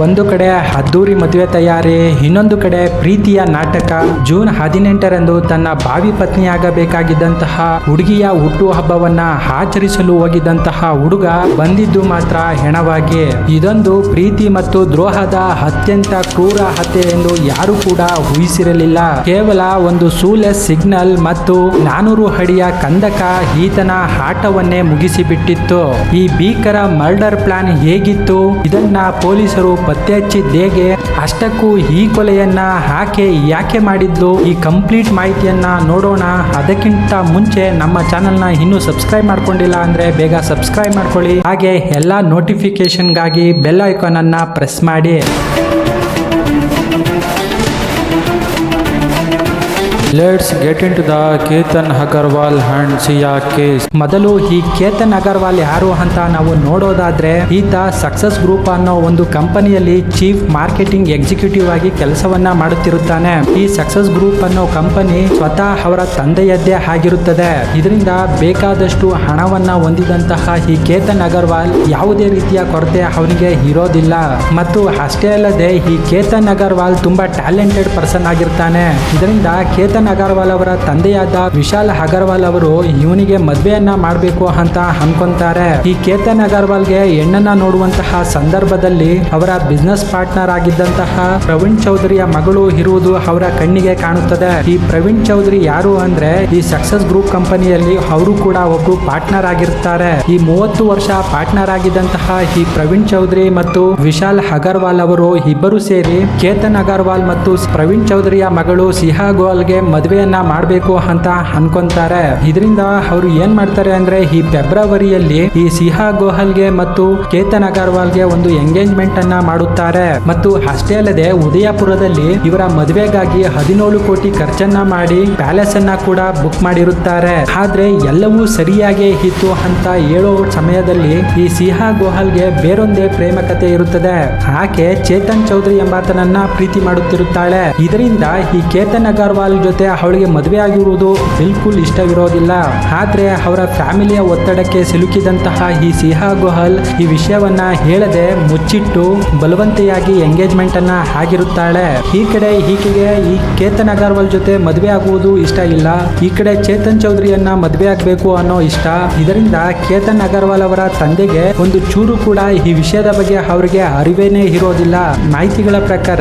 ಒಂದು ಕಡೆ ಅದ್ದೂರಿ ಮದುವೆ ತಯಾರಿ, ಇನ್ನೊಂದು ಕಡೆ ಪ್ರೀತಿಯ ನಾಟಕ. ಜೂನ್ 18ರಂದು ತನ್ನ ಭಾವಿ ಪತ್ನಿಯಾಗಬೇಕಾಗಿದ್ದಂತಹ ಹುಡುಗಿಯ ಹುಟ್ಟು ಹಬ್ಬವನ್ನ ಆಚರಿಸಲು ಹೋಗಿದ್ದಂತಹ ಹುಡುಗ ಬಂದಿದ್ದು ಮಾತ್ರ ಹೆಣವಾಗಿ. ಇದೊಂದು ಪ್ರೀತಿ ಮತ್ತು ದ್ರೋಹದ ಅತ್ಯಂತ ಕ್ರೂರ ಹತ್ಯೆ ಎಂದು ಯಾರು ಕೂಡ ಊಹಿಸಿರಲಿಲ್ಲ. ಕೇವಲ ಒಂದು ಸೂಲೆಸ್ ಸಿಗ್ನಲ್ ಮತ್ತು 400 ಅಡಿಯ ಕಂದಕ ಈತನ ಆಟವನ್ನೇ ಮುಗಿಸಿಬಿಟ್ಟಿತ್ತು. ಈ ಭೀಕರ ಮರ್ಡರ್ ಪ್ಲಾನ್ ಹೇಗಿತ್ತು, ಇದನ್ನ ಪೊಲೀಸರು ಪತ್ತೆ ಹಚ್ಚಿದ್ದೇಗೆ, ಅಷ್ಟಕ್ಕೂ ಈ ಕೊಲೆಯನ್ನ ಆಕೆ ಯಾಕೆ ಮಾಡಿದ್ಲು, ಈ ಕಂಪ್ಲೀಟ್ ಮಾಹಿತಿಯನ್ನ ನೋಡೋಣ. ಅದಕ್ಕಿಂತ ಮುಂಚೆ ನಮ್ಮ ಚಾನೆಲ್ನ ಇನ್ನೂ ಸಬ್ಸ್ಕ್ರೈಬ್ ಮಾಡ್ಕೊಂಡಿಲ್ಲ ಅಂದ್ರೆ ಬೇಗ ಸಬ್ಸ್ಕ್ರೈಬ್ ಮಾಡ್ಕೊಳ್ಳಿ. ಹಾಗೆ ಎಲ್ಲ ನೋಟಿಫಿಕೇಶನ್ಗಾಗಿ ಬೆಲ್ ಐಕಾನ್ ಅನ್ನ ಪ್ರೆಸ್ ಮಾಡಿ. Let's get in to the Ketan Agarwal and Siya case. ಮೊದಲು ಈ ಕೇತನ್ ಅಗರ್ವಾಲ್ ಯಾರು ಅಂತ ನಾವು ನೋಡೋದಾದ್ರೆ, ಈತ ಸಕ್ಸಸ್ ಗ್ರೂಪ್ ಅನ್ನೋ ಒಂದು ಕಂಪನಿಯಲ್ಲಿ ಚೀಫ್ ಮಾರ್ಕೆಟಿಂಗ್ ಎಕ್ಸಿಕ್ಯೂಟಿವ್ ಆಗಿ ಕೆಲಸವನ್ನ ಮಾಡುತ್ತಿರುತ್ತಾನೆ. ಈ ಸಕ್ಸಸ್ ಗ್ರೂಪ್ ಅನ್ನೋ ಕಂಪನಿ ಸ್ವತಃ ಅವರ ತಂದೆಯದ್ದೇ ಆಗಿರುತ್ತದೆ. ಇದರಿಂದ ಬೇಕಾದಷ್ಟು ಹಣವನ್ನ ಹೊಂದಿದಂತಹ ಈ ಕೇತನ್ ಅಗರ್ವಾಲ್ ಯಾವುದೇ ರೀತಿಯ ಕೊರತೆ ಅವನಿಗೆ ಇರೋದಿಲ್ಲ. ಮತ್ತು ಅಷ್ಟೇ ಅಲ್ಲದೆ ಈ ಕೇತನ್ ಅಗರ್ವಾಲ್ ತುಂಬಾ ಟ್ಯಾಲೆಂಟೆಡ್ ಪರ್ಸನ್ ಆಗಿರ್ತಾನೆ. ಇದರಿಂದ ಕೇತನ್ ಅಗರ್ವಾಲ್ ಅವರ ತಂದೆಯಾದ ವಿಶಾಲ್ ಅಗರ್ವಾಲ್ ಅವರು ಇವನಿಗೆ ಮದ್ವೆಯನ್ನ ಮಾಡಬೇಕು ಅಂತ ಅನ್ಕೊಂತಾರೆ. ಈ ಕೇತನ್ ಅಗರ್ವಾಲ್ಗೆ ಹೆಣ್ಣನ್ನ ನೋಡುವಂತಹ ಸಂದರ್ಭದಲ್ಲಿ ಅವರ ಬಿಸ್ನೆಸ್ ಪಾರ್ಟ್ನರ್ ಆಗಿದ್ದಂತಹ ಪ್ರವೀಣ್ ಚೌಧರಿಯ ಮಗಳು ಇರುವುದು ಅವರ ಕಣ್ಣಿಗೆ ಕಾಣುತ್ತದೆ. ಈ ಪ್ರವೀಣ್ ಚೌಧರಿ ಯಾರು ಅಂದ್ರೆ ಈ ಸಕ್ಸಸ್ ಗ್ರೂಪ್ ಕಂಪನಿಯಲ್ಲಿ ಅವರು ಕೂಡ ಒಬ್ಬರು ಪಾರ್ಟ್ನರ್ ಆಗಿರ್ತಾರೆ. ಈ 30 ವರ್ಷ ಪಾರ್ಟ್ನರ್ ಆಗಿದ್ದಂತಹ ಈ ಪ್ರವೀಣ್ ಚೌಧರಿ ಮತ್ತು ವಿಶಾಲ್ ಅಗರ್ವಾಲ್ ಅವರು ಇಬ್ಬರು ಸೇರಿ ಕೇತನ್ ಅಗರ್ವಾಲ್ ಮತ್ತು ಪ್ರವೀಣ್ ಚೌಧರಿಯ ಮಗಳು ಸಿಹಾ ಗೋಯಲ್ಗೆ ಮದುವೆಯನ್ನ ಮಾಡಬೇಕು ಅಂತ ಅನ್ಕೊಂತಾರೆ. ಇದರಿಂದ ಅವರು ಏನ್ ಮಾಡ್ತಾರೆ ಅಂದ್ರೆ ಈ ಫೆಬ್ರವರಿಯಲ್ಲಿ ಈ ಸಿಹಾ ಗೋಯಲ್ಗೆ ಮತ್ತು ಕೇತನ್ ಅಗರ್ವಾಲ್ಗೆ ಒಂದು ಎಂಗೇಜ್ಮೆಂಟ್ ಅನ್ನ ಮಾಡುತ್ತಾರೆ. ಮತ್ತು ಅಷ್ಟೇ ಅಲ್ಲದೆ ಉದಯಪುರದಲ್ಲಿ ಇವರ ಮದುವೆಗಾಗಿ 17 ಕೋಟಿ ಖರ್ಚನ್ನ ಮಾಡಿ ಪ್ಯಾಲೇಸ್ ಅನ್ನ ಕೂಡ ಬುಕ್ ಮಾಡಿರುತ್ತಾರೆ. ಆದ್ರೆ ಎಲ್ಲವೂ ಸರಿಯಾಗಿ ಇತ್ತು ಅಂತ ಹೇಳೋ ಸಮಯದಲ್ಲಿ ಈ ಸಿಹಾ ಗೋಯಲ್ಗೆ ಬೇರೊಂದೇ ಪ್ರೇಮ ಕಥೆ ಇರುತ್ತದೆ. ಆಕೆ ಚೇತನ್ ಚೌಧರಿ ಎಂಬಾತನನ್ನ ಪ್ರೀತಿ ಮಾಡುತ್ತಿರುತ್ತಾಳೆ. ಇದರಿಂದ ಈ ಕೇತನ್ ಅಗರ್ವಾಲ್ ಜೊತೆ ಅವಳಿಗೆ ಮದುವೆ ಆಗಿರುವುದು ಬಿಲ್ಕುಲ್ ಇಷ್ಟವಿರೋದಿಲ್ಲ. ಆದ್ರೆ ಅವರ ಫ್ಯಾಮಿಲಿಯ ಒತ್ತಡಕ್ಕೆ ಸಿಲುಕಿದಂತಹ ಈ ಸಿಹಾ ಗೋಯಲ್ ಈ ವಿಷಯವನ್ನ ಹೇಳದೆ ಮುಚ್ಚಿಟ್ಟು ಬಲವಂತೆಯಾಗಿ ಎಂಗೇಜ್ಮೆಂಟ್ ಅನ್ನ ಆಗಿರುತ್ತಾಳೆ. ಈ ಕಡೆ ಈಕೆಗೆ ಈ ಕೇತನ್ ಅಗರ್ವಾಲ್ ಜೊತೆ ಮದುವೆ ಆಗುವುದು ಇಷ್ಟ ಇಲ್ಲ, ಈ ಕಡೆ ಚೇತನ್ ಚೌಧರಿಯನ್ನ ಮದುವೆ ಆಗ್ಬೇಕು ಅನ್ನೋ ಇಷ್ಟ. ಇದರಿಂದ ಕೇತನ್ ಅಗರ್ವಾಲ್ ಅವರ ತಂದೆಗೆ ಒಂದು ಚೂರು ಕೂಡ ಈ ವಿಷಯದ ಬಗ್ಗೆ ಅವರಿಗೆ ಅರಿವೇನೇ ಇರೋದಿಲ್ಲ. ಮಾಹಿತಿಗಳ ಪ್ರಕಾರ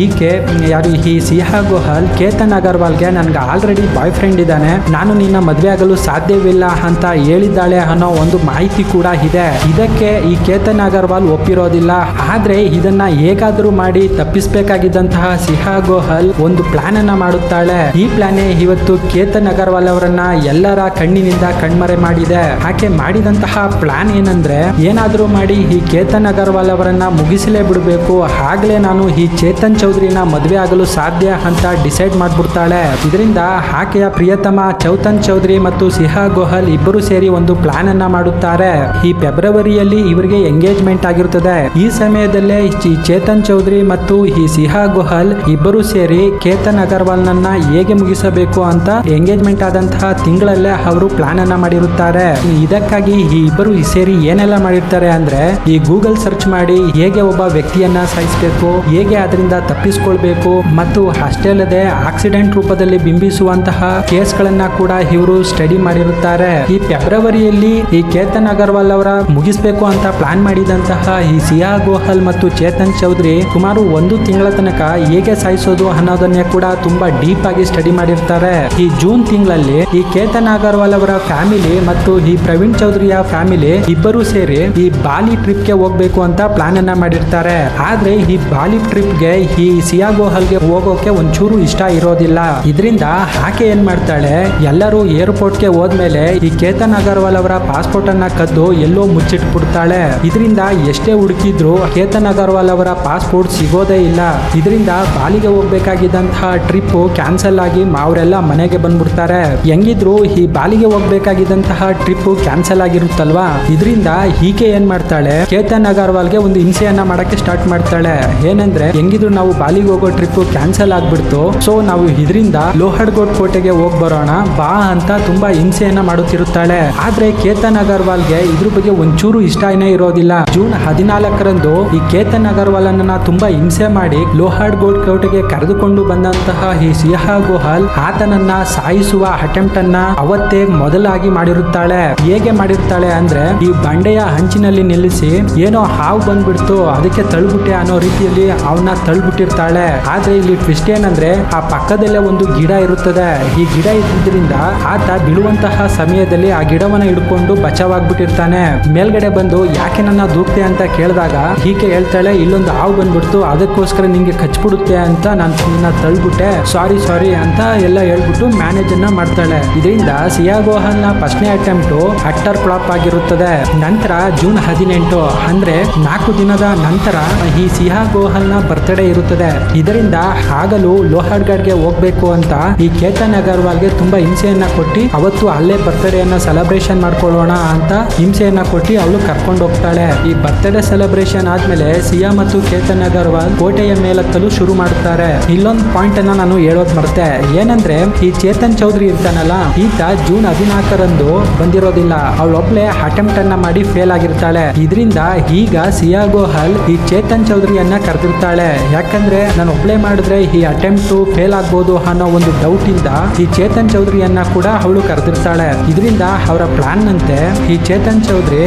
ಈಕೆ ಯಾರು ಈ ಸಿಹಾ ಗೋಯಲ್ ಕೇತನ್ ಅಗರ್ವಾಲ್ಗೆ ನನ್ಗೆ ಆಲ್ರೆಡಿ ಬಾಯ್ ಫ್ರೆಂಡ್ ಇದ್ದಾನೆ, ನಾನು ನಿನ್ನ ಮದುವೆ ಆಗಲು ಸಾಧ್ಯವಿಲ್ಲ ಅಂತ ಹೇಳಿದ್ದಾಳೆ ಅನ್ನೋ ಒಂದು ಮಾಹಿತಿ ಕೂಡ ಇದೆ. ಇದಕ್ಕೆ ಈ ಕೇತನ್ ಅಗರ್ವಾಲ್ ಒಪ್ಪಿರೋದಿಲ್ಲ. ಆದ್ರೆ ಇದನ್ನ ಹೇಗಾದ್ರೂ ಮಾಡಿ ತಪ್ಪಿಸಬೇಕಾಗಿದ್ದಂತಹ ಸಿಹಾ ಗೋಯಲ್ ಒಂದು ಪ್ಲಾನ್ ಅನ್ನ ಮಾಡುತ್ತಾಳೆ. ಈ ಪ್ಲಾನ್ ಇವತ್ತು ಕೇತನ್ ಅಗರ್ವಾಲ್ ಅವರನ್ನ ಎಲ್ಲರ ಕಣ್ಣಿನಿಂದ ಕಣ್ಮರೆ ಮಾಡಿದೆ. ಆಕೆ ಮಾಡಿದಂತಹ ಪ್ಲಾನ್ ಏನಂದ್ರೆ, ಏನಾದ್ರೂ ಮಾಡಿ ಈ ಕೇತನ್ ಅಗರ್ವಾಲ್ ಅವರನ್ನ ಮುಗಿಸಲೇ ಬಿಡಬೇಕು, ಆಗ್ಲೇ ನಾನು ಈ ಚೇತನ್ ಚೌಧರಿನ ಮದುವೆ ಆಗಲು ಸಾಧ್ಯ ಅಂತ ಡಿಸೈಡ್ ಮಾಡ್ಬಿಡ್ತಾಳೆ. ಇದರಿಂದ ಆಕೆಯ ಪ್ರಿಯತಮ ಚೌತನ್ ಚೌಧರಿ ಮತ್ತು ಸಿಹಾ ಗೋಯಲ್ ಇಬ್ಬರು ಸೇರಿ ಒಂದು ಪ್ಲಾನ್ ಅನ್ನ ಮಾಡುತ್ತಾರೆ. ಈ ಫೆಬ್ರವರಿಯಲ್ಲಿ ಇವರಿಗೆ ಎಂಗೇಜ್ಮೆಂಟ್ ಆಗಿರುತ್ತದೆ. ಈ ಸಮಯದಲ್ಲೇ ಈ ಚೇತನ್ ಚೌಧರಿ ಮತ್ತು ಈ ಸಿಹಾ ಗೋಯಲ್ ಇಬ್ಬರು ಸೇರಿ ಕೇತನ್ ಅಗರ್ವಾಲ್ ನನ್ನ ಹೇಗೆ ಮುಗಿಸಬೇಕು ಅಂತ ಎಂಗೇಜ್ಮೆಂಟ್ ಆದಂತಹ ತಿಂಗಳಲ್ಲೇ ಅವರು ಪ್ಲಾನ್ ಅನ್ನ ಮಾಡಿರುತ್ತಾರೆ. ಇದಕ್ಕಾಗಿ ಈ ಇಬ್ಬರು ಸೇರಿ ಏನೆಲ್ಲ ಮಾಡಿರ್ತಾರೆ ಅಂದ್ರೆ, ಈ ಗೂಗಲ್ ಸರ್ಚ್ ಮಾಡಿ ಹೇಗೆ ಒಬ್ಬ ವ್ಯಕ್ತಿಯನ್ನ ಸಾಯಿಸಬೇಕು, ಹೇಗೆ ಅದರಿಂದ ತಪ್ಪಿಸಿಕೊಳ್ಬೇಕು, ಮತ್ತು ಅಷ್ಟೇ ಅಲ್ಲದೆ ಆಕ್ಸಿಡೆಂಟ್ ರೂಪದಲ್ಲಿ ಬಿಂಬಿಸುವಂತಹ ಕೇಸ್ಗಳನ್ನ ಕೂಡ ಇವರು ಸ್ಟಡಿ ಮಾಡಿರುತ್ತಾರೆ. ಈ ಫೆಬ್ರವರಿಯಲ್ಲಿ ಈ ಕೇತನ್ ಅಗರ್ವಾಲ್ ಅವರ ಮುಗಿಸಬೇಕು ಅಂತ ಪ್ಲಾನ್ ಮಾಡಿದಂತಹ ಈ ಸಿಹಾ ಗೋಯಲ್ ಮತ್ತು ಚೇತನ್ ಚೌಧರಿ ಸುಮಾರು 1 ತಿಂಗಳ ತನಕ ಹೇಗೆ ಸಾಯಿಸೋದು ಅನ್ನೋದನ್ನೇ ಕೂಡ ತುಂಬಾ ಡೀಪ್ ಆಗಿ ಸ್ಟಡಿ ಮಾಡಿರ್ತಾರೆ. ಈ ಜೂನ್ ತಿಂಗಳಲ್ಲಿ ಈ ಕೇತನ್ ಅಗರ್ವಾಲ್ ಅವರ ಫ್ಯಾಮಿಲಿ ಮತ್ತು ಈ ಪ್ರವೀಣ್ ಚೌಧರಿಯ ಫ್ಯಾಮಿಲಿ ಇಬ್ಬರು ಸೇರಿ ಈ ಬಾಲಿ ಟ್ರಿಪ್ ಗೆ ಹೋಗ್ಬೇಕು ಅಂತ ಪ್ಲಾನ್ ಅನ್ನ ಮಾಡಿರ್ತಾರೆ. ಆದ್ರೆ ಈ ಬಾಲಿ ಟ್ರಿಪ್ ಗೆ ಈ ಸಿಹಾ ಗೋಯಲ್ಗೆ ಹೋಗೋಕೆ ಒಂಚೂರು ಇಷ್ಟ ಇರೋದಿಲ್ಲ. ಇದರಿಂದ ಆಕೆ ಏನ್ ಮಾಡ್ತಾಳೆ, ಎಲ್ಲರೂ ಏರ್ಪೋರ್ಟ್ ಗೆ ಹೋದ್ಮೇಲೆ ಈ ಕೇತನ್ ಅಗರ್ವಾಲ್ ಅವರ ಪಾಸ್ಪೋರ್ಟ್ ಅನ್ನ ಕದ್ದು ಎಲ್ಲೋ ಮುಚ್ಚಿಟ್ಬಿಡ್ತಾಳೆ. ಇದರಿಂದ ಎಷ್ಟೇ ಹುಡುಕಿದ್ರು ಕೇತನ್ ಅಗರ್ವಾಲ್ ಅವರ ಪಾಸ್ಪೋರ್ಟ್ ಸಿಗೋದೇ ಇಲ್ಲ. ಇದರಿಂದ ಬಾಲಿಗೆ ಹೋಗ್ಬೇಕಾಗಿದ್ದಂತಹ ಟ್ರಿಪ್ ಕ್ಯಾನ್ಸಲ್ ಆಗಿ ಅವರೆಲ್ಲ ಮನೆಗೆ ಬಂದ್ಬಿಡ್ತಾರೆ. ಹೆಂಗಿದ್ರು ಈ ಬಾಲಿಗೆ ಹೋಗ್ಬೇಕಾಗಿದ್ದಂತಹ ಟ್ರಿಪ್ ಕ್ಯಾನ್ಸಲ್ ಆಗಿರುತ್ತಲ್ವಾ. ಇದರಿಂದ ಈಕೆ ಏನ್ ಮಾಡ್ತಾಳೆ, ಕೇತನ್ ಅಗರ್ವಾಲ್ಗೆ ಒಂದು ಹಿಂಸೆಯನ್ನ ಮಾಡಕ್ಕೆ ಸ್ಟಾರ್ಟ್ ಮಾಡ್ತಾಳೆ. ಏನಂದ್ರೆ, ಹೆಂಗಿದ್ರು ನಾವು ಬಾಲಿಗೆ ಹೋಗೋ ಟ್ರಿಪ್ ಕ್ಯಾನ್ಸಲ್ ಆಗ್ಬಿಡ್ತು, ಸೊ ನಾವು ಇದರಿಂದ ಇದರಿಂದ ಲೋಹರ್ಗೋಡ್ ಕೋಟೆಗೆ ಹೋಗ್ ಬರೋಣ ಬಾ ಅಂತ ತುಂಬಾ ಹಿಂಸೆಯನ್ನ ಮಾಡುತ್ತಿರುತ್ತಾಳೆ. ಆದ್ರೆ ಕೇತನ್ ಅಗರ್ವಾಲ್ಗೆ ಇದ್ರ ಬಗ್ಗೆ ಒಂಚೂರು ಇಷ್ಟನೇ ಇರೋದಿಲ್ಲ. ಜೂನ್ 14ರಂದು ಈ ಕೇತನ್ ಅಗರ್ವಾಲ್ ಅನ್ನ ತುಂಬಾ ಹಿಂಸೆ ಮಾಡಿ ಲೋಹರ್ಗೋಡ್ ಕೋಟೆಗೆ ಕರೆದುಕೊಂಡು ಬಂದಂತಹ ಈ ಸಿಯಾ ಗೋಹಲ್ ಆತನನ್ನ ಸಾಯಿಸುವ ಅಟೆಂಪ್ಟ್ ಅನ್ನ ಅವತ್ತೇ ಮೊದಲಾಗಿ ಮಾಡಿರುತ್ತಾಳೆ. ಹೇಗೆ ಮಾಡಿರ್ತಾಳೆ ಅಂದ್ರೆ ಈ ಬಂಡೆಯ ಹಂಚಿನಲ್ಲಿ ನಿಲ್ಲಿಸಿ ಏನೋ ಹಾವು ಬಂದ್ಬಿಡ್ತು ಅದಕ್ಕೆ ತಳ್ಬಿಟ್ಟೆ ಅನ್ನೋ ರೀತಿಯಲ್ಲಿ ಅವನ್ನ ತಳ್ಬಿಟ್ಟಿರ್ತಾಳೆ. ಆದ್ರೆ ಇಲ್ಲಿ ಟ್ವಿಸ್ಟ್ ಏನಂದ್ರೆ ಆ ಪಕ್ಕದಲ್ಲೇ ಒಂದು ಗಿಡ ಇರುತ್ತದೆ. ಈ ಗಿಡ ಇದ್ದಿದ್ರಿಂದ ಆತ ಬೀಳುವಂತಹ ಸಮಯದಲ್ಲಿ ಆ ಗಿಡವನ್ನ ಹಿಡ್ಕೊಂಡು ಬಚಾವಾಗ್ಬಿಟ್ಟಿರ್ತಾನೆ. ಮೇಲ್ಗಡೆ ಬಂದು ಯಾಕೆ ನನ್ನ ದೂಕ್ತೆ ಅಂತ ಕೇಳಿದಾಗ ಹೀಗೆ ಹೇಳ್ತಾಳೆ, ಇಲ್ಲೊಂದು ಹಾವು ಬಂದ್ಬಿಡ್ತು ಅದಕ್ಕೋಸ್ಕರ ನಿಂಗೆ ಕಚ್ಬಿಡುತ್ತೆ ಅಂತ ನಾನು ನಿನ್ನ ತಳ್ಬಿಟ್ಟೆ, ಸಾರಿ ಅಂತ ಎಲ್ಲ ಹೇಳ್ಬಿಟ್ಟು ಮ್ಯಾನೇಜ್ ಅನ್ನ ಮಾಡ್ತಾಳೆ. ಇದರಿಂದ ಸಿಯಾ ಗೋಹಲ್ ನ ಫಸ್ಟ್ನೇ ಅಟೆಂಪ್ಟ್ ಅಟ್ಟರ್ ಫ್ಲಾಪ್ ಆಗಿರುತ್ತದೆ. ನಂತರ ಜೂನ್ 18 ಅಂದ್ರೆ 4 ದಿನದ ನಂತರ ಈ ಸಿಯಾ ಗೋಹಲ್ ನ ಬರ್ತ್ಡೇ ಇರುತ್ತದೆ. ಇದರಿಂದ ಆಗಲೂ ಲೋಹರ್ಗಢ್ಗೆ ಹೋಗ್ಬೇಕು ಅಂತ ಈ ಕೇತನ್ ಅಗರ್ವಾಲ್ಗೆ ತುಂಬಾ ಹಿಂಸೆಯನ್ನ ಕೊಟ್ಟು ಅವತ್ತು ಅಲ್ಲೇ ಬರ್ತ್ಡೇಯನ್ನ ಸೆಲೆಬ್ರೇಷನ್ ಮಾಡ್ಕೊಳ್ಳೋಣ ಅಂತ ಹಿಂಸೆಯನ್ನ ಕೊಟ್ಟು ಅವಳು ಕರ್ಕೊಂಡು ಹೋಗ್ತಾಳೆ. ಈ ಬರ್ತ್ಡೇ ಸೆಲೆಬ್ರೇಷನ್ ಆದ್ಮೇಲೆ ಸಿಯಾ ಮತ್ತು ಕೇತನ್ ಅಗರ್ವಾಲ್ ಕೋಟೆಯ ಮೇಲತ್ತಲು ಶುರು ಮಾಡುತ್ತಾರೆ. ಇಲ್ಲೊಂದು ಪಾಯಿಂಟ್ ಅನ್ನ ನಾನು ಹೇಳೋದ್ ಮರ್ತೆ, ಏನಂದ್ರೆ ಈ ಚೇತನ್ ಚೌಧರಿ ಇರ್ತಾನಲ್ಲ ಈತ ಜೂನ್ 14ರಂದು ಬಂದಿರೋದಿಲ್ಲ. ಅವಳೊಬ್ಳೆ ಅಟೆಂಪ್ಟ್ ಅನ್ನ ಮಾಡಿ ಫೇಲ್ ಆಗಿರ್ತಾಳೆ. ಇದರಿಂದ ಈಗ ಸಿಯಾ ಗೋಹಲ್ ಈ ಚೇತನ್ ಚೌಧರಿಯನ್ನ ಕರೆದಿರ್ತಾಳೆ. ಯಾಕಂದ್ರೆ ನಾನು ಒಬ್ಳೆ ಮಾಡಿದ್ರೆ ಈ ಅಟೆಂಪ್ಟ್ ಫೇಲ್ ಆಗ್ಬೋದು ಅನ್ನೋ ಒಂದು ಡೌಟ್ ಇಂದ ಈ ಚೇತನ್ ಚೌಧರಿಯನ್ನ ಕೂಡ ಅವಳು ಕರೆದಿರ್ತಾಳೆ. ಇದರಿಂದ ಅವರ ಪ್ಲಾನ್ ನಂತೆ ಈ ಚೇತನ್ ಚೌಧರಿ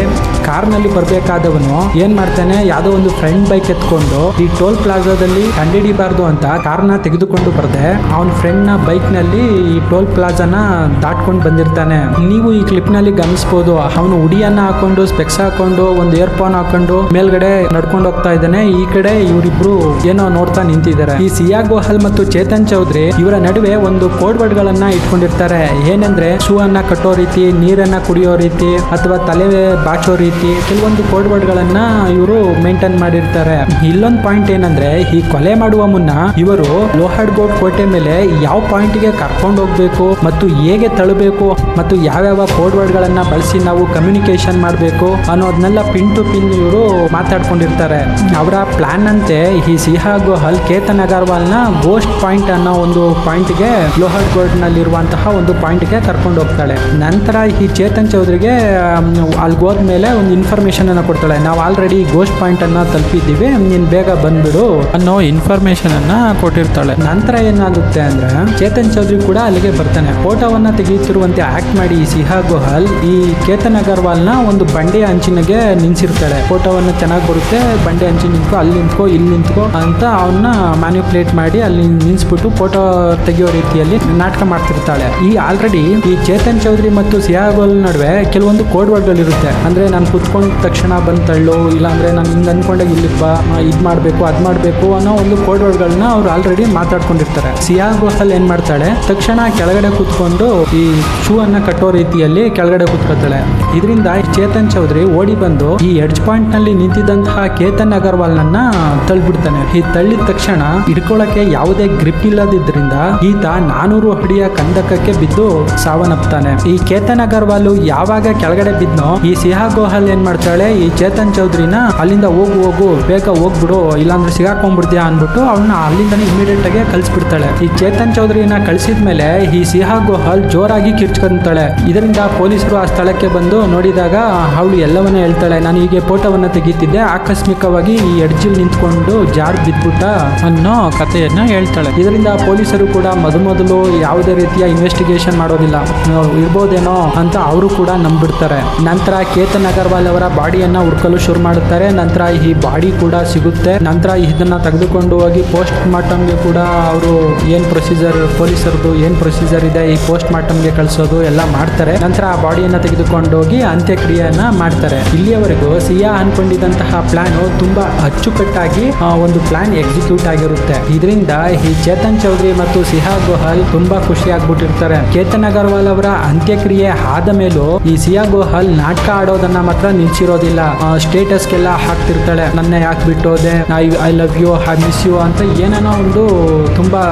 ಕಾರ್ ನಲ್ಲಿ ಬರ್ಬೇಕಾದವನು ಏನ್ ಮಾಡ್ತಾನೆ, ಯಾವ್ದೋ ಒಂದು ಫ್ರೆಂಡ್ ಬೈಕ್ ಎತ್ಕೊಂಡು ಈ ಟೋಲ್ ಪ್ಲಾಜಾದಲ್ಲಿ ಕಂಡಿಡಿಬಾರ್ದು ಅಂತ ಕಾರ್ನ ತೆಗೆದುಕೊಂಡು ಬರ್ದೆ ಅವನ್ ಫ್ರೆಂಡ್ ನ ಬೈಕ್ ನಲ್ಲಿ ಈ ಟೋಲ್ ಪ್ಲಾಜಾನ ದಾಟ್ಕೊಂಡು ಬಂದಿರ್ತಾನೆ. ನೀವು ಈ ಕ್ಲಿಪ್ ನಲ್ಲಿ ಗಮನಿಸಬಹುದು, ಅವನು ಉಡಿಯನ್ನ ಹಾಕೊಂಡು ಸ್ಪೆಕ್ಸ್ ಹಾಕೊಂಡು ಒಂದು ಇಯರ್ಫೋನ್ ಹಾಕೊಂಡು ಮೇಲ್ಗಡೆ ನಡ್ಕೊಂಡು ಹೋಗ್ತಾ ಇದ್ದಾನೆ. ಈ ಕಡೆ ಇವರಿಬ್ರು ಏನೋ ನೋಡ್ತಾ ನಿಂತಿದ್ದಾರೆ. ಈ ಸಿಯಾ ಗೋಹಲ್ ಮತ್ತು ಚೇತನ್ ಚೌಧರಿ ಇವರ ನಡುವೆ ಒಂದು ಕೋಡ್ ವರ್ಡ್ ಗಳನ್ನ ಇಟ್ಕೊಂಡಿರ್ತಾರೆ. ಏನಂದ್ರೆ ಶೂ ಅನ್ನ ಕಟ್ಟೋ ರೀತಿ, ನೀರನ್ನ ಕುಡಿಯೋ ರೀತಿ ಅಥವಾ ತಲೆ ಬಾಚೋ ರೀತಿ ಕೆಲವೊಂದು ಕೋಡ್ ವರ್ಡ್ ಗಳನ್ನ ಇವರು ಮೇಂಟೈನ್ ಮಾಡಿರ್ತಾರೆ. ಇಲ್ಲೊಂದು ಪಾಯಿಂಟ್ ಏನಂದ್ರೆ ಈ ಕೊಲೆ ಮಾಡುವ ಮುನ್ನ ಇವರು ಲೋಹರ್ಗೋಡ್ ಕೋಟೆ ಮೇಲೆ ಯಾವ ಪಾಯಿಂಟ್ ಗೆ ಕರ್ಕೊಂಡು ಹೋಗ್ಬೇಕು ಮತ್ತು ಹೇಗೆ ತಳ್ಳಬೇಕು ಮತ್ತು ಯಾವ್ಯಾವ ಕೋಡ್ ವರ್ಡ್ ಗಳನ್ನ ಬಳಸಿ ನಾವು ಕಮ್ಯುನಿಕೇಶನ್ ಮಾಡಬೇಕು ಅನ್ನೋದನ್ನೆಲ್ಲ ಪಿನ್ ಟು ಪಿನ್ ಇವರು ಮಾತಾಡ್ಕೊಂಡಿರ್ತಾರೆ. ಅವರ ಪ್ಲಾನ್ ಅಂತೆ ಈ ಸಿಯಾ ಗೋಹಲ್ ಕೇತನ್ ಅಗರ್ವಾಲ್ ನ ಗೋಸ್ಟ್ ಪಾಯಿಂಟ್ ಅನ್ನೋ ಒಂದು ಪಾಯಿಂಟ್ ಗೆ ಲೋಹರ್ಗೋಡ್ ನಲ್ಲಿರುವಂತಹ ಒಂದು ಪಾಯಿಂಟ್ ಗೆ ಕರ್ಕೊಂಡು ಹೋಗ್ತಾಳೆ. ನಂತರ ಈ ಚೇತನ್ ಚೌಧರಿಗೆ ಅಲ್ಲಿ ಹೋದ್ಮೇಲೆ ಒಂದು ಇನ್ಫಾರ್ಮೇಶನ್ ಅನ್ನ ಕೊಡ್ತಾಳೆ, ನಾವು ಆಲ್ರೆಡಿ ಗೋಸ್ಟ್ ಪಾಯಿಂಟ್ ಅನ್ನ ತಲುಪಿದ್ದೀವಿ, ನೀನ್ ಬೇಗ ಬಂದ್ಬಿಡು ಅನ್ನೋ ಇನ್ಫಾರ್ಮೇಶನ್ ಅನ್ನ ಕೊಟ್ಟಿರ್ತಾಳೆ. ನಂತರ ಏನಾಗುತ್ತೆ ಅಂದ್ರೆ ಚೇತನ್ ಚೌಧರಿ ಕೂಡ ಅಲ್ಲಿಗೆ ಬರ್ತಾನೆ. ಫೋಟೋವನ್ನ ತೆಗೆಯುತ್ತಿರುವಂತೆ ಆಕ್ಟ್ ಮಾಡಿ ಈ ಸಿಯಾ ಗೋಹಲ್ ಈ ಕೇತನ್ ಅಗರ್ವಾಲ್ ನ ಒಂದು ಬಂಡೆಯ ಅಂಚಿನಿಗೆ ನಿಲ್ಸಿರ್ತಾಳೆ. ಫೋಟೋವನ್ನ ಚೆನ್ನಾಗಿ ಬರುತ್ತೆ, ಬಂಡೆ ಅಂಚಿ ನಿಂತ್ಕೋ, ಅಲ್ಲಿ ನಿಂತ್ಕೋ, ಇಲ್ಲಿ ನಿಂತ್ಕೋ ಅಂತ ಅವನ್ನ ಮ್ಯಾನ್ಯುಪ್ಲೇಟ್ ಮಾಡಿ ಅಲ್ಲಿ ನಿಲ್ಸ್ಬಿಟ್ಟು ಫೋಟೋ ತೆಗೆಯೋ ರೀತಿಯಲ್ಲಿ ನಾಟಕ ಮಾಡ್ತಿರ್ತಾಳೆ. ಈ ಆಲ್ರೆಡಿ ಈ ಚೇತನ್ ಚೌಧರಿ ಮತ್ತು ಸಿಯಾ ಗೋಹಲ್ ನಡುವೆ ಕೆಲವೊಂದು ಕೋಡ್ ವರ್ಡ್ ಗಳು ಇರುತ್ತೆ. ಅಂದ್ರೆ ನಾನು ಕುತ್ಕೊಂಡ ತಕ್ಷಣ ಬಂದ್ ತಳ್ಳು, ಇಲ್ಲಾಂದ್ರೆ ನಾನು ಹಿಂಗ್ ಅನ್ಕೊಂಡಾಗ ಇಲ್ಲಿ ಬಾ, ಇದ್ ಮಾಡ್ಬೇಕು ಅದ್ ಮಾಡ್ಬೇಕು ಅನ್ನೋ ಒಂದು ಕೋಡ್ ವರ್ಡ್ ಗಳನ್ನ ಅವ್ರು ಆಲ್ರೆಡಿ ಮಾತಾಡ್ಕೊಂಡಿರ್ತಾರೆ. ಸಿಯಾ ಗೋಹಲ್ ಏನ್ ಮಾಡ್ತಾಳೆ, ತಕ್ಷಣ ಕೆಳಗಡೆ ಕೂತ್ಕೊಂಡು ಈ ಶೂ ಅನ್ನ ಕಟ್ಟೋ ರೀತಿಯಲ್ಲಿ ಕೆಳಗಡೆ ಕೂತ್ಕೊತಾಳೆ. ಇದರಿಂದ ಚೇತನ್ ಚೌಧರಿ ಓಡಿ ಬಂದು ಈ ಎಡ್ಜ್ ಪಾಯಿಂಟ್ ನಲ್ಲಿ ನಿಂತಿದ್ದಂತಹ ಕೇತನ್ ಅಗರ್ವಾಲ್ ನನ್ನ ತಳ್ಳಿಬಿಡ್ತಾನೆ. ಈ ತಳ್ಳಿದ ತಕ್ಷಣ ಹಿಡ್ಕೊಳ್ಳಕ್ಕೆ ಯಾವುದೇ ಗ್ರಿಪ್ ಇಲ್ಲದಿದ್ರಿಂದ ಈತ 400 ಅಡಿಯ ಕಂದಕಕ್ಕೆ ಬಿದ್ದು ಸಾವನ್ನಪ್ತಾನೆ. ಈ ಕೇತನ್ ಅಗರ್ವಾಲ್ ಯಾವಾಗ ಕೆಳಗಡೆ ಬಿದ್ನೋ ಈ ಸಿಯಾ ಗೋಹಲ್ ಏನ್ ಮಾಡ್ತಾಳೆ, ಈ ಚೇತನ್ ಚೌಧರಿನ ಅಲ್ಲಿಂದ ಹೋಗು ಬೇಗ ಹೋಗ್ಬಿಡು, ಇಲ್ಲಾಂದ್ರೆ ಸಿಗಾಕೊಂಡ್ಬಿಡ್ತೀಯ ಅನ್ಬಿಟ್ಟು ಅವನ್ನ ಅಲ್ಲಿಂದ ಇಮಿಡಿಯೇಟ್ ಆಗಿ ಕಳ್ಸಿಬಿಡ್ತಾಳೆ. ಈ ಚೇತನ್ ಚೌಧರಿನ ಕಳಿಸಿದ್ಮೇಲೆ ಈ ಸಿಯಾ ಗೋಹಲ್ ಜೋರಾಗಿ ಕಿರ್ಚ್ಕೊಂತಾಳೆ. ಇದರಿಂದ ಪೊಲೀಸರು ಆ ಸ್ಥಳಕ್ಕೆ ಬಂದು ನೋಡಿದಾಗ ಅವಳು ಎಲ್ಲವನ್ನ ಹೇಳ್ತಾಳೆ, ನಾನು ಹೀಗೆ ಫೋಟೋವನ್ನ ತೆಗೀತಿದ್ದೆ, ಆಕಸ್ಮಿಕವಾಗಿ ಈ ಎಡ್ಜಿಲ್ ನಿಂತ್ಕೊಂಡು ಜಾರ್ ಬಿದ್ಬಿಟ್ಟ ಅನ್ನೋ ಕಥೆಯನ್ನ ಹೇಳ್ತಾಳೆ. ಇದರಿಂದ ಪೊಲೀಸರು ಕೂಡ ಮೊದಲು ಯಾವುದೇ ರೀತಿಯ ಇನ್ವೆಸ್ಟಿಗೇಷನ್ ಮಾಡೋದಿಲ್ಲ, ಇರ್ಬೋದೇನೋ ಅಂತ ಅವರು ಕೂಡ ನಂಬಿಡ್ತಾರೆ. ನಂತರ ಕೇತನ್ ಅಗರ್ವಾಲ್ ಅವರ ಬಾಡಿಯನ್ನ ಹುಡ್ಕಲು ಶುರು ಮಾಡುತ್ತಾರೆ. ನಂತರ ಈ ಬಾಡಿ ಕೂಡ ಸಿಗುತ್ತೆ. ನಂತರ ಇದನ್ನ ತೆಗೆದುಕೊಂಡು ಹೋಗಿ ಪೋಸ್ಟ್ ಮಾರ್ಟಮ್ಗೆ ಕೂಡ ಅವರು ಏನ್ ಪ್ರೊಸೀಜರ್, ಪೊಲೀಸರದು ಏನ್ ಪ್ರೊಸೀಜರ್ ಇದೆ ಈ ಪೋಸ್ಟ್ ಮಾರ್ಟಮ್ಗೆ ಕಳಿಸೋದು ಎಲ್ಲ ಮಾಡ್ತಾರೆ. ನಂತರ ಆ ಬಾಡಿಯನ್ನ ತೆಗೆದುಕೊಂಡು ಹೋಗಿ ಅಂತ್ಯಕ್ರಿಯೆಯನ್ನ ಮಾಡ್ತಾರೆ. ಇಲ್ಲಿಯವರೆಗೂ ಸಿಯಾ ಅನ್ಕೊಂಡಿದ್ದಂತಹ ಪ್ಲಾನ್ ತುಂಬಾ ಅಚ್ಚುಕಟ್ಟಾಗಿ ಒಂದು ಪ್ಲಾನ್ ಎಕ್ಸಿಕ್ಯೂಟ್ ಆಗಿರುತ್ತೆ. ಇದರಿಂದ ಈ ಚೇತನ್ ಚೌಧರಿ ಮತ್ತು ಸಿಯಾ ಗೋಹಲ್ ತುಂಬಾ ಖುಷಿ ಆಗ್ಬಿಟ್ಟಿರ್ತಾರೆ. ಕೇತನ್ ಅಗರ್ವಾಲ್ ಅವರ ಅಂತ್ಯಕ್ರಿಯೆ ಆದ ಮೇಲೂ ಈ ಸಿಯಾ ಗೋಹಲ್ ನಾಟಕ ಆಡೋದನ್ನ ಮಾತ್ರ ನಿಲ್ಸಿರೋದಿಲ್ಲ. ಸ್ಟೇಟಸ್ಗೆಲ್ಲ ಹಾಕ್ತಿರ್ತಾಳೆ, ನನ್ನ ಯಾಕೆ ಬಿಟ್ಟೋದೆ, I love you, I miss you ಅಂತ ಏನೇನೋ ಒಂದು ತುಂಬಾ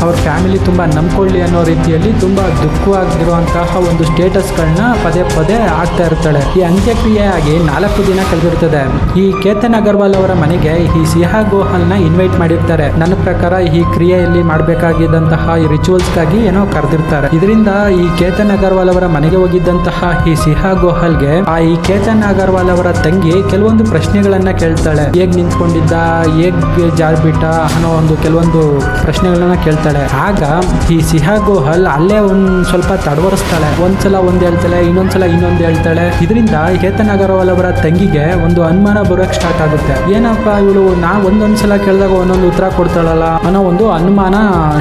ಅವ್ರ ಫ್ಯಾಮಿಲಿ ತುಂಬಾ ನಂಬ್ಕೊಳ್ಳಿ ಅನ್ನೋ ರೀತಿಯಲ್ಲಿ ತುಂಬಾ ದುಃಖವಾಗಿರುವಂತಹ ಒಂದು ಸ್ಟೇಟಸ್ಗಳನ್ನ ಪದೇ ಪದೇ ಆಗ್ತಾ ಇರ್ತಾಳೆ. ಈ ಅಂತ್ಯಕ್ರಿಯೆ ಆಗಿ 4 ದಿನ ಕಳೆದಿರ್ತದೆ. ಈ ಕೇತನ್ ಅಗರ್ವಾಲ್ ಅವರ ಮನೆಗೆ ಈ ಸಿಹಾ ಗೋಹಲ್ ನ ಇನ್ವೈಟ್ ಮಾಡಿರ್ತಾರೆ. ನನ್ನ ಪ್ರಕಾರ ಈ ಕ್ರಿಯೆಯಲ್ಲಿ ಮಾಡಬೇಕಾಗಿದ್ದಂತಹ ಈ ರಿಚುವಲ್ಸ್ ಗಾಗಿ ಏನೋ ಕರೆದಿರ್ತಾರೆ. ಇದರಿಂದ ಈ ಕೇತನ್ ಅಗರ್ವಾಲ್ ಅವರ ಮನೆಗೆ ಹೋಗಿದ್ದಂತಹ ಈ ಸಿಹಾ ಗೋಹಲ್ಗೆ ಈ ಕೇತನ್ ಅಗರ್ವಾಲ್ ಅವರ ತಂಗಿ ಕೆಲವೊಂದು ಪ್ರಶ್ನೆಗಳನ್ನ ಕೇಳ್ತಾಳೆ. ಹೇಗ್ ನಿಂತ್ಕೊಂಡಿದ್ದ, ಹೇಗ್ ಜಾರ್ಬಿಟ್ಟ ಅನ್ನೋ ಕೆಲವೊಂದು ಪ್ರಶ್ನೆಗಳನ್ನ ಕೇಳ್ತಾಳೆ. ಆಗ ಈ ಸಿಹಾ ಗೋಹಲ್ ಅಲ್ಲೇ ಒಂದ್ ಸ್ವಲ್ಪ ತಡವರಿಸ್ತಾಳೆ. ಒಂದ್ಸಲ ಒಂದ್ ಹೇಳ್ತಾಳೆ, ಇನ್ನೊಂದ್ಸಲ ಇನ್ನೊಂದು ಹೇಳ್ತಾಳೆ. ಇದರಿಂದ ಕೇತನ್ ಅಗರ್ವಾಲ್ ಅವರ ತಂಗಿಗೆ ಒಂದು ಅನುಮಾನ ಬರೋಕ್ ಸ್ಟಾರ್ಟ್ ಆಗುತ್ತೆ. ಏನಪ್ಪಾ ಇವಳು ಒಂದೊಂದ್ಸಲ ಕೇಳಿದಾಗ ಒಂದೊಂದು ಉತ್ತರ ಕೊಡ್ತಾಳಲ್ಲ ಅನ್ನೋ ಒಂದು ಅನುಮಾನ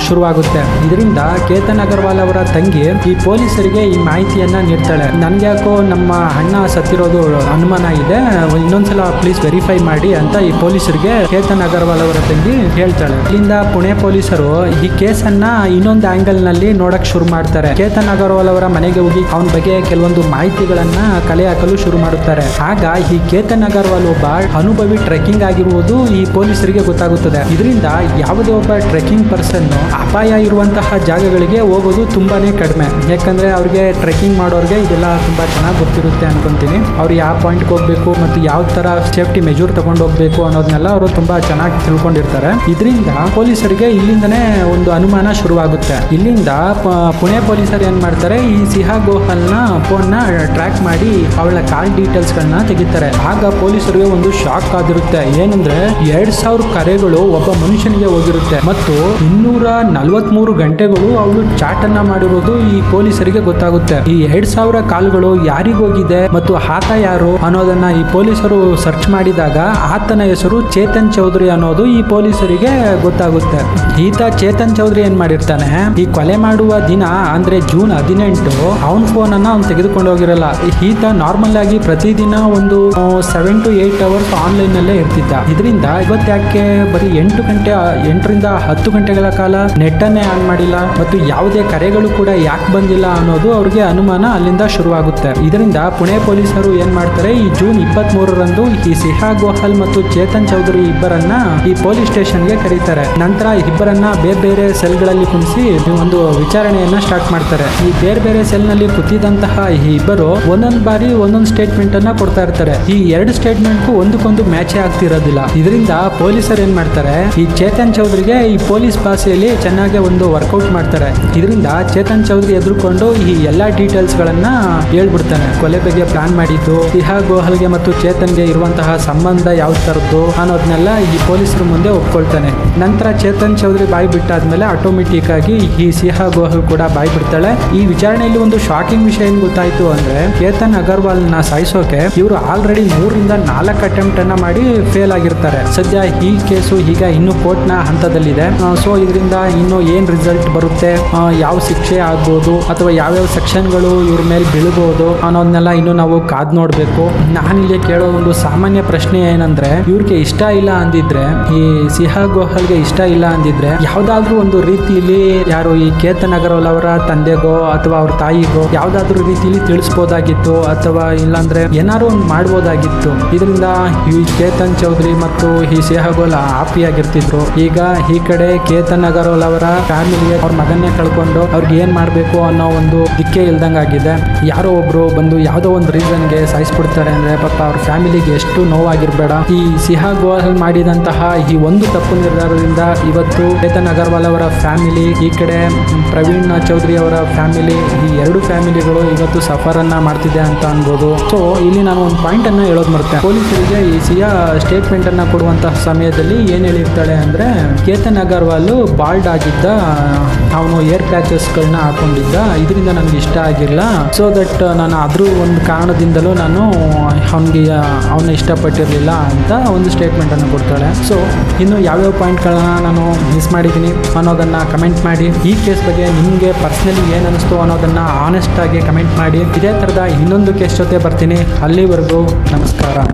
ಶುರುವಾಗುತ್ತೆ. ಇದರಿಂದ ಕೇತನ್ ಅಗರ್ವಾಲ್ ಅವರ ತಂಗಿ ಈ ಪೊಲೀಸರಿಗೆ ಈ ಮಾಹಿತಿಯನ್ನ ನೀಡ್ತಾಳೆ. ನನ್ಗೆ ಯಾಕೋ ನಮ್ಮ ಅಣ್ಣ ಸತ್ತಿರೋದು ಅನುಮಾನ ಇದೆ, ಇನ್ನೊಂದ್ಸಲ ಪ್ಲೀಸ್ ವೆರಿಫೈ ಮಾಡಿ ಅಂತ ಈ ಪೊಲೀಸರಿಗೆ ಕೇತನ್ ಅಗರ್ವಾಲ್ ಅವರ ತಂಗಿ ಹೇಳ್ತಾಳೆ. ಇಲ್ಲಿಂದ ಪುಣೆ ಪೊಲೀಸರು ಈ ಕೇಸನ್ನ ಇನ್ನೊಂದು ಆಂಗಲ್ ನಲ್ಲಿ ನೋಡಕ್ ಶುರು ಮಾಡ್ತಾರೆ. ಕೇತನ್ ಅಗರ್ವಾಲ್ ಅವರ ಮನೆಗೆ ಹೋಗಿ ಅವನ ಬಗ್ಗೆ ಕೆಲವೊಂದು ಮಾಹಿತಿಗಳನ್ನ ಕಲೆ ಹಾಕಲು ಶುರು ಮಾಡುತ್ತಾರೆ. ಆಗ ಈ ಕೇತನ್ ಅಗರ್ವಾಲ್ ಒಬ್ಬ ಅನುಭವಿ ಟ್ರೆಕ್ಕಿಂಗ್ ಆಗಿರುವುದು ಈ ಪೊಲೀಸರಿಗೆ ಗೊತ್ತಾಗುತ್ತದೆ. ಇದರಿಂದ ಯಾವುದೇ ಒಬ್ಬ ಟ್ರೆಕ್ಕಿಂಗ್ ಪರ್ಸನ್ ಅಪಾಯ ಇರುವಂತಹ ಜಾಗಗಳಿಗೆ ಹೋಗೋದು ತುಂಬಾನೇ ಕಡಿಮೆ. ಯಾಕಂದ್ರೆ ಅವ್ರಿಗೆ ಟ್ರೆಕ್ಕಿಂಗ್ ಮಾಡೋರ್ಗೆ ಇದೆಲ್ಲ ತುಂಬಾ ಚೆನ್ನಾಗಿ ಗೊತ್ತಿರುತ್ತೆ ಅನ್ಕೊಂತೀನಿ. ಅವ್ರು ಯಾವ ಪಾಯಿಂಟ್ಗೆ ಹೋಗ್ಬೇಕು ಮತ್ತು ಯಾವ ತರ ಸೇಫ್ಟಿ ಮೆಜೂರ್ ತಗೊಂಡು ಹೋಗ್ಬೇಕು ಅನ್ನೋದನ್ನೆಲ್ಲ ಅವರು ತುಂಬಾ ಚೆನ್ನಾಗಿ ತಿಳ್ಕೊಂಡಿರ್ತಾರೆ. ಇದರಿಂದ ಪೊಲೀಸರಿಗೆ ಇಲ್ಲಿಂದನೇ ಒಂದು ಅನುಮಾನ ಶುರುವಾಗುತ್ತೆ. ಇಲ್ಲಿಂದ ಪುಣೆ ಪೊಲೀಸರು ಏನ್ ಮಾಡ್ತಾರೆ, ಈ ಸಿಹಾ ಗೋಹಲ್ ನ ಫೋನ್ ನ ಟ್ರ್ಯಾಕ್ ಮಾಡಿ ಅವಳ ಕಾಲ್ ಡೀಟೇಲ್ಸ್ ಗಳನ್ನ ತೆಗಿತಾರೆ. ಆಗ ಪೊಲೀಸರಿಗೆ ಒಂದು ಶಾಕ್ ಆಗಿರುತ್ತೆ. ಏನಂದ್ರೆ 2000 ಕರೆಗಳು ಒಬ್ಬ ಮನುಷ್ಯನಿಗೆ ಹೋಗಿರುತ್ತೆ ಮತ್ತು 243 ಗಂಟೆಗಳು ಅವಳು ಚಾಟ್ ಅನ್ನ ಮಾಡಿರೋದು ಈ ಪೊಲೀಸರಿಗೆ ಗೊತ್ತಾಗುತ್ತೆ. ಈ 2000 ಕಾಲ್ಗಳು ಯಾರಿಗೋಗಿದೆ ಮತ್ತು ಆತ ಯಾರು ಅನ್ನೋದನ್ನ ಈ ಪೊಲೀಸರು ಸರ್ಚ್ ಮಾಡಿದಾಗ ಆತನ ಹೆಸರು ಚೇತನ್ ಚೌಧರಿ ಅನ್ನೋದು ಈ ಪೊಲೀಸರಿಗೆ ಗೊತ್ತಾಗುತ್ತೆ. ಈತ ಚೇತನ್ ಚೌಧರಿ ಏನ್ ಮಾಡಿರ್ತಾನೆ, ಈ ಕೊಲೆ ಮಾಡುವ ದಿನ ಅಂದ್ರೆ ಜೂನ್ 18 ಅವನ ಫೋನ್ ಅನ್ನ ಅವ್ನು ತೆಗೆದುಕೊಂಡು ಹೋಗಿರಲ್ಲ. ಈತ ನಾರ್ಮಲ್ ಆಗಿ ಪ್ರತಿದಿನ ಒಂದು 7 to 8 ಅವರ್ಸ್ ಆನ್ಲೈನ್ ನಲ್ಲೇ ಇರ್ತಿದ್ದ. ಇದರಿಂದ ಇವತ್ತು ಯಾಕೆ ಬರೀ 8 ರಿಂದ 10 ಗಂಟೆಗಳ ಕಾಲ ನೆಟ್ ಅನ್ನೇ ಆನ್ ಮಾಡಿಲ್ಲ ಮತ್ತು ಯಾವುದೇ ಕರೆಗಳು ಕೂಡ ಯಾಕೆ ಬಂದಿಲ್ಲ ಅನ್ನೋದು ಅವ್ರಿಗೆ ಅನುಮಾನ ಅಲ್ಲಿಂದ ಶುರುವಾಗುತ್ತೆ. ಇದರಿಂದ ಪುಣೆ ಪೊಲೀಸರು ಏನ್ ಮಾಡ್ತಾರೆ, ಈ ಜೂನ್ 23ರಂದು ಈ ಸಿಹಾ ಗೋಹಲ್ ಮತ್ತು ಚೇತನ್ ಚೌಧರಿ ಇಬ್ಬರನ್ನ ಈ ಪೊಲೀಸ್ ಸ್ಟೇಷನ್ಗೆ ಕರೀತಾರೆ. ನಂತರ ಇಬ್ಬರನ್ನ ಬೇರೆ ಬೇರೆ ಸೆಲ್ಗಳಲ್ಲಿ ಕುಣಿಸಿ ಒಂದು ವಿಚಾರಣೆಯನ್ನ ಸ್ಟಾರ್ಟ್ ಮಾಡ್ತಾರೆ. ಈ ಬೇರೆ ಬೇರೆ ಸೆಲ್ ನಲ್ಲಿ ಕೂತಿದಂತಹ ಈ ಇಬ್ಬರು ಒಂದೊಂದು ಬಾರಿ ಒಂದೊಂದು ಸ್ಟೇಟ್ಮೆಂಟ್ ಅನ್ನ ಕೊಡ್ತಾ ಇರ್ತಾರೆ. ಈ 2 ಸ್ಟೇಟ್ಮೆಂಟ್ ಒಂದಕ್ಕೊಂದು ಮ್ಯಾಚೇ ಆಗ್ತಿರೋದಿಲ್ಲ. ಇದರಿಂದ ಪೊಲೀಸರು ಏನ್ ಮಾಡ್ತಾರೆ, ಈ ಚೇತನ್ ಚೌಧರಿಗೆ ಈ ಪೊಲೀಸ್ ಭಾಷೆಯಲ್ಲಿ ಚೆನ್ನಾಗಿ ಒಂದು ವರ್ಕೌಟ್ ಮಾಡ್ತಾರೆ. ಇದರಿಂದ ಚೇತನ್ ಚೌಧರಿ ಎದುರುಕೊಂಡು ಈ ಎಲ್ಲಾ ಡೀಟೇಲ್ಸ್ ಗಳನ್ನ ಹೇಳ್ಬಿಡ್ತಾನೆ. ಕೊಲೆ ಬಗ್ಗೆ ಪ್ಲಾನ್ ಮಾಡಿದ್ದು, ಸಿಹಾ ಗೋಹಲ್ಗೆ ಮತ್ತು ಚೇತನ್ಗೆ ಇರುವಂತಹ ಸಂಬಂಧ ಯಾವ ತರದ್ದು ಅನ್ನೋದನ್ನೆಲ್ಲ ಈ ಪೊಲೀಸರ ಮುಂದೆ ಒಪ್ಕೊಳ್ತಾನೆ. ನಂತರ ಚೇತನ್ ಚೌಧರಿ ಬಾಯಿ ಬಿಟ್ಟಾದ್ಮೇಲೆ ಆಟೋಮೆಟಿಕ್ ಆಗಿ ಈ ಸಿಹಾ ಗೋಹಲ್ ಕೂಡ ಬಾಯಿ ಬಿಡ್ತಾಳೆ. ಈ ವಿಚಾರಣೆಯಲ್ಲಿ ಒಂದು ಶಾಕಿಂಗ್ ವಿಷಯ ಏನ್ ಗೊತ್ತಾಯ್ತು ಅಂದ್ರೆ, ಕೇತನ್ ಅಗರ್ವಾಲ್ ನ ಸಾಯಿಸೋಕೆ ಇವರು ಆಲ್ರೆಡಿ 3 ರಿಂದ 4 ಅಟೆಂಪ್ಟ್ ಅನ್ನ ಮಾಡಿ ಫೇಲ್ ಆಗಿರ್ತಾರೆ. ಸದ್ಯ ಈ ಕೇಸು ಈಗ ಇನ್ನು ಕೋರ್ಟ್ ನ ಹಂತದಲ್ಲಿದೆ. ಸೊ ಇದರಿಂದ ಇನ್ನು ಏನ್ ರಿಸಲ್ಟ್ ಬರುತ್ತೆ, ಯಾವ ಶಿಕ್ಷೆ ಆಗ್ಬೋದು ಅಥವಾ ಯಾವ್ಯಾವ ಸೆಕ್ಷನ್ಗಳು ಇವ್ರ ಮೇಲೆ ಬೀಳ್ಬೋದು ಅನ್ನೋದನ್ನೆಲ್ಲ ಇನ್ನು ನಾವು ಕಾದ್ ನೋಡ್ಬೇಕು. ನಾನಿಲ್ಲಿ ಕೇಳೋ ಒಂದು ಸಾಮಾನ್ಯ ಪ್ರಶ್ನೆ ಏನಂದ್ರೆ, ಇವ್ರಿಗೆ ಇಷ್ಟ ಇಲ್ಲ ಅಂದಿದ್ರೆ, ಈ ಸಿಹಾ ಗೋಹಲ್ಗೆ ಇಷ್ಟ ಇಲ್ಲ ಅಂದಿದ್ರೆ ಯಾವ್ದಾದ್ರು ಒಂದು ರೀತಿಯಲ್ಲಿ ಯಾರು ಈ ಕೇತನ್ ಅಗರ್ವಾಲ್ ಅವರ ತಂದೆಗೋ ಅಥವಾ ಅವ್ರ ತಾಯಿಗೋ ಯಾವ್ದಾದ್ರು ರೀತಿಯಲ್ಲಿ ತಿಳಿಸ್ಬೋದಾಗಿತ್ತು, ಅಥವಾ ಇಲ್ಲಾಂದ್ರೆ ಏನಾದ್ರು ಒಂದು ಮಾಡ್ಬೋದಾಗಿತ್ತು. ಇದರಿಂದ ಈ ಕೇತನ್ ಚೌಧರಿ ಮತ್ತು ಈ ಸಿಹಾ ಗೋಹಲ್ ಹಾಪಿಯಾಗಿರ್ತಿದ್ರು. ಈಗ ಈ ಕಡೆ ಕೇತನ್ ಅಗರ್ವಾಲ್ ಅವರ ಫ್ಯಾಮಿಲಿಗೆ ಅವ್ರ ಮಗನ್ನೇ ಕಳ್ಕೊಂಡು ಅವ್ರಿಗೆ ಏನ್ ಮಾಡ್ಬೇಕು ಅನ್ನೋ ಒಂದು ದಿಕ್ಕೆ ಇಲ್ದಂಗಾಗಿದೆ. ಯಾರೋ ಒಬ್ರು ಬಂದು ಯಾವ್ದೋ ಒಂದು ರೀಸನ್ಗೆ ಸಾಯಿಸ್ಬಿಡ್ತಾರೆ ಅಂದ್ರೆ ಪಾಪ ಅವ್ರ ಫ್ಯಾಮಿಲಿಗೆ ಎಷ್ಟು ನೋವಾಗಿರ್ಬೇಡ. ಈ ಸಿಹಾ ಗೋಹಲ್ ಮಾಡಿದಂತಹ ಈ ಒಂದು ತಪ್ಪು ನಿರ್ಧಾರದಿಂದ ಇವತ್ತು ಕೇತನ್ ಅಗರ್ವಾಲ್ ಅವರ ಫ್ಯಾಮಿಲಿ, ಈ ಕಡೆ ಪ್ರವೀಣ್ ಚೌಧರಿ ಅವರ ಫ್ಯಾಮಿಲಿ, ಈ 2 ಫ್ಯಾಮಿಲಿಗಳು ಇವತ್ತು ಸಫರ್ ಅನ್ನ ಮಾಡ್ತಿದೆ ಅಂತ ಅನ್ಬೋದು. ಸೊ ಇಲ್ಲಿ ನಾನು ಒಂದು ಪಾಯಿಂಟ್ ಅನ್ನ ಹೇಳೋದು ಮರ್ತೆ. ಪೊಲೀಸರಿಗೆ ಈ ಸಿಹಾ ಸ್ಟೇಟ್ಮೆಂಟ್ ಅನ್ನ ಕೊಡುವಂತಹ ಸಮಯದಲ್ಲಿ ಏನ್ ಹೇಳಿರ್ತಾಳೆ ಅಂದ್ರೆ, ಕೇತನ್ ಅಗರ್ವಾಲ್ ಬಾಲ್ಡ್ ಆಗಿದ್ದ, ಅವನು ಏರ್ ಪ್ಯಾಚಸ್ ಗಳನ್ನ ಹಾಕೊಂಡಿದ್ದ, ಇದರಿಂದ ನನಗೆ ಇಷ್ಟ ಆಗಿಲ್ಲ. ಸೊ ದಟ್ ನಾನು ಅದ್ರ ಒಂದು ಕಾರಣದಿಂದಲೂ ನಾನು ಅವನ್ನ ಇಷ್ಟಪಟ್ಟಿರಲಿಲ್ಲ ಅಂತ ಒಂದು ಸ್ಟೇಟ್ಮೆಂಟ್ ಅನ್ನು ಕೊಡ್ತಾಳೆ. ಸೊ ಇನ್ನು ಯಾವ್ಯಾವ ಪಾಯಿಂಟ್ಗಳನ್ನ ನಾನು ಮಿಸ್ ಮಾಡಿದ್ದೀನಿ ಅನ್ನೋದನ್ನ ಕಮೆಂಟ್ ಮಾಡಿ. ಈ ಕೇಸ್ ಬಗ್ಗೆ ನಿಮಗೆ ಪರ್ಸನಲಿ ಏನು ಅನಿಸ್ತು ಅನ್ನೋದನ್ನ ಆನೆಸ್ಟ್ ಆಗಿ ಕಮೆಂಟ್ ಮಾಡಿ. ಇದೇ ಥರದ ಇನ್ನೊಂದು ಕೇಸ್ ಜೊತೆ ಬರ್ತೀನಿ. ಅಲ್ಲಿವರೆಗೂ ನಮಸ್ಕಾರ.